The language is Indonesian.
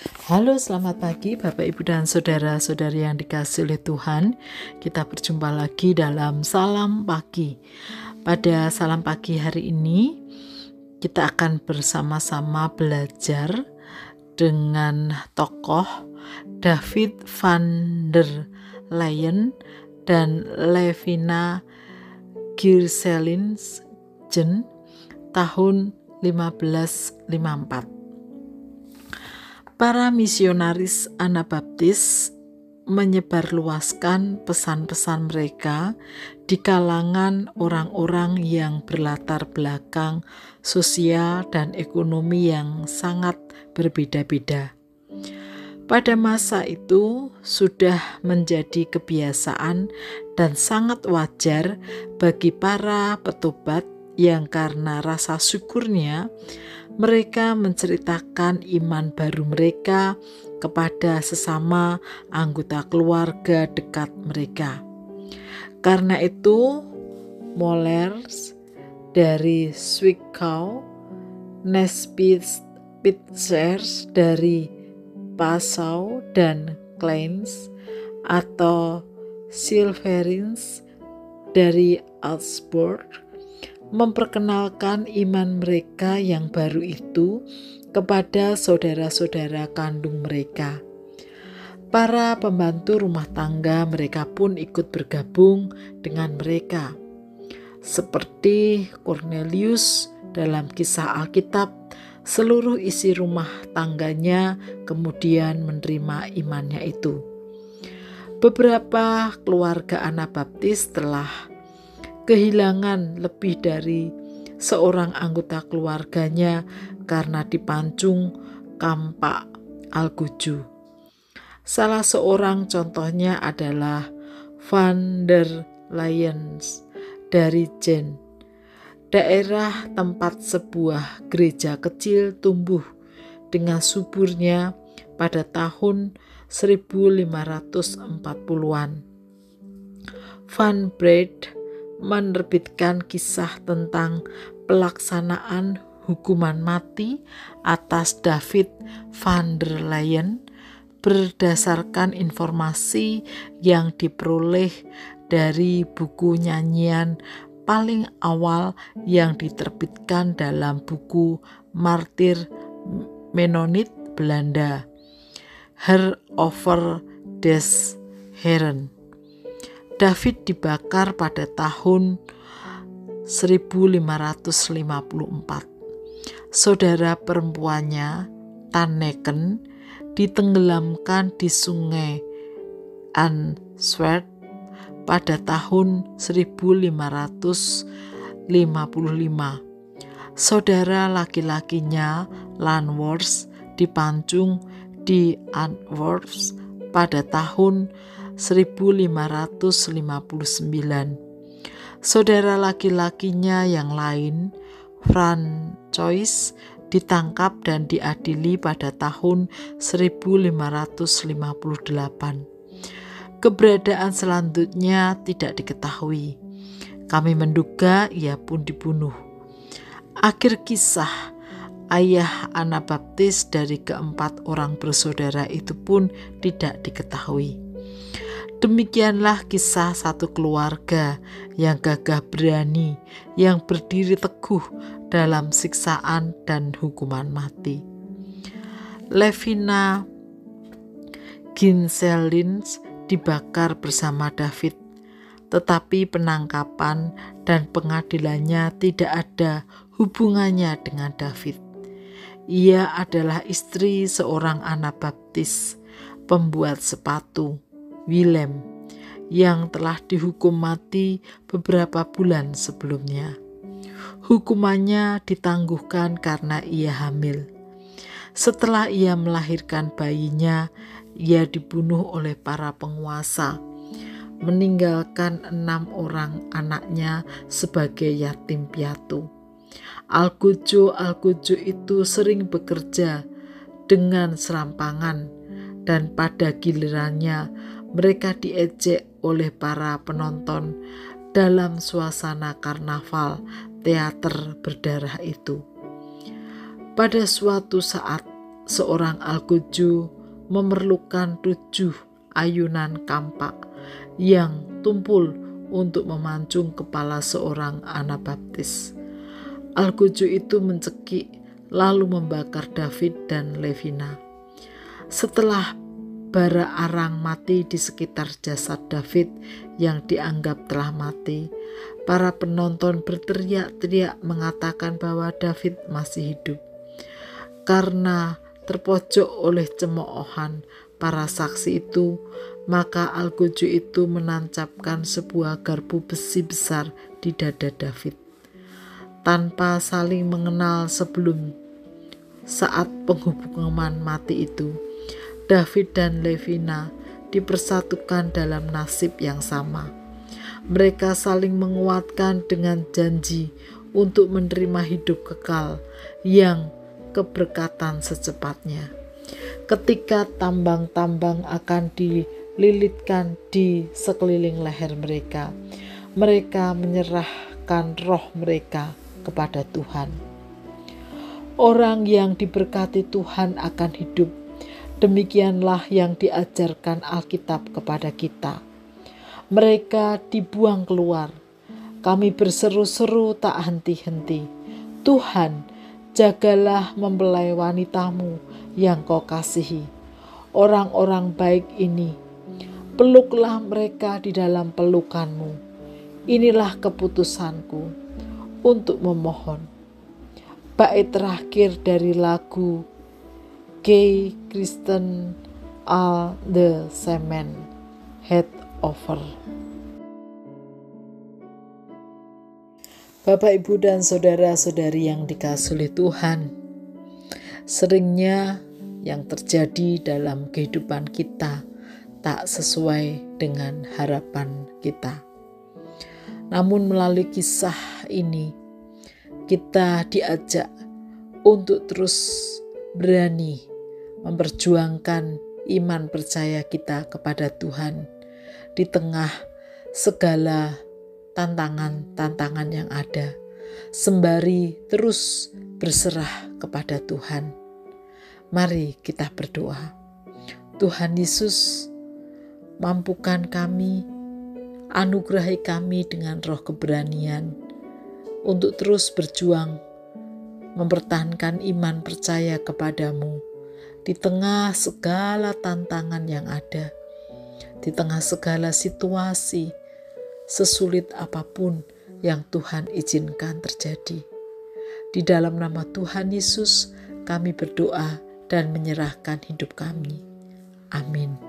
Halo, selamat pagi Bapak, Ibu, dan Saudara-saudari yang dikasihi oleh Tuhan. Kita berjumpa lagi dalam Salam Pagi. Pada Salam Pagi hari ini, kita akan bersama-sama belajar dengan tokoh David van der Leyen dan Levina Geerselingen tahun 1554. Para misionaris Anabaptis menyebarluaskan pesan-pesan mereka di kalangan orang-orang yang berlatar belakang sosial dan ekonomi yang sangat berbeda-beda. Pada masa itu sudah menjadi kebiasaan dan sangat wajar bagi para petobat yang karena rasa syukurnya mereka menceritakan iman baru mereka kepada sesama anggota keluarga dekat mereka. Karena itu, Mollers dari Zwickau, Nesbitters dari Passau, dan Kleins atau Silverins dari Augsburg memperkenalkan iman mereka yang baru itu kepada saudara-saudara kandung mereka. Para pembantu rumah tangga mereka pun ikut bergabung dengan mereka. Seperti Cornelius dalam kisah Alkitab, seluruh isi rumah tangganya kemudian menerima imannya itu. Beberapa keluarga Anabaptis telah kehilangan lebih dari seorang anggota keluarganya karena dipancung campak algojo. Salah seorang contohnya adalah van der Leyen dari Gent, daerah tempat sebuah gereja kecil tumbuh dengan suburnya pada tahun 1540-an. Van Breed menerbitkan kisah tentang pelaksanaan hukuman mati atas David van der Leyen berdasarkan informasi yang diperoleh dari buku nyanyian paling awal yang diterbitkan dalam buku Martir Mennonit Belanda, Her over des Heren. David dibakar pada tahun 1554. Saudara perempuannya, Tanneken, ditenggelamkan di sungai Answert pada tahun 1555. Saudara laki-lakinya, Lanworth, dipancung di Antwerp pada tahun 1559. Saudara laki-lakinya yang lain, Francois, ditangkap dan diadili pada tahun 1558. Keberadaan selanjutnya tidak diketahui. Kami menduga ia pun dibunuh. Akhir kisah ayah Anabaptis dari keempat orang bersaudara itu pun tidak diketahui. Demikianlah kisah satu keluarga yang gagah berani, yang berdiri teguh dalam siksaan dan hukuman mati. Levina Geerselingen dibakar bersama David, tetapi penangkapan dan pengadilannya tidak ada hubungannya dengan David. Ia adalah istri seorang Anabaptis, pembuat sepatu, Willem, yang telah dihukum mati beberapa bulan sebelumnya. Hukumannya ditangguhkan karena ia hamil. Setelah ia melahirkan bayinya, ia dibunuh oleh para penguasa, meninggalkan 6 orang anaknya sebagai yatim piatu. Algojo-algojo itu sering bekerja dengan serampangan, dan pada gilirannya mereka diejek oleh para penonton dalam suasana karnaval teater berdarah itu. Pada suatu saat, seorang algojo memerlukan 7 ayunan kampak yang tumpul untuk memancung kepala seorang Anabaptis. Algojo itu mencekik lalu membakar David dan Levina. Setelah bara arang mati di sekitar jasad David yang dianggap telah mati, para penonton berteriak-teriak mengatakan bahwa David masih hidup. Karena terpojok oleh cemoohan para saksi itu, maka algojo itu menancapkan sebuah garpu besi besar di dada David. Tanpa saling mengenal sebelum saat penghukuman mati itu, David dan Levina dipersatukan dalam nasib yang sama. Mereka saling menguatkan dengan janji untuk menerima hidup kekal yang keberkatan secepatnya. Ketika tambang-tambang akan dililitkan di sekeliling leher mereka, mereka menyerahkan roh mereka kepada Tuhan. Orang yang diberkati Tuhan akan hidup. Demikianlah yang diajarkan Alkitab kepada kita. Mereka dibuang keluar. Kami berseru-seru tak henti-henti. Tuhan, jagalah mempelai wanitamu yang kau kasihi. Orang-orang baik ini, peluklah mereka di dalam pelukanmu. Inilah keputusanku untuk memohon. Bait terakhir dari lagu Gay Kristen All the Semen Head Over. Bapak, Ibu, dan saudara-saudari yang dikasihi oleh Tuhan, seringnya yang terjadi dalam kehidupan kita tak sesuai dengan harapan kita. Namun melalui kisah ini, kita diajak untuk terus berani memperjuangkan iman percaya kita kepada Tuhan di tengah segala tantangan-tantangan yang ada, sembari terus berserah kepada Tuhan. Mari kita berdoa. Tuhan Yesus, mampukan kami, anugerahi kami dengan roh keberanian untuk terus berjuang mempertahankan iman percaya kepadamu di tengah segala tantangan yang ada, di tengah segala situasi sesulit apapun yang Tuhan izinkan terjadi. Di dalam nama Tuhan Yesus kami berdoa dan menyerahkan hidup kami. Amin.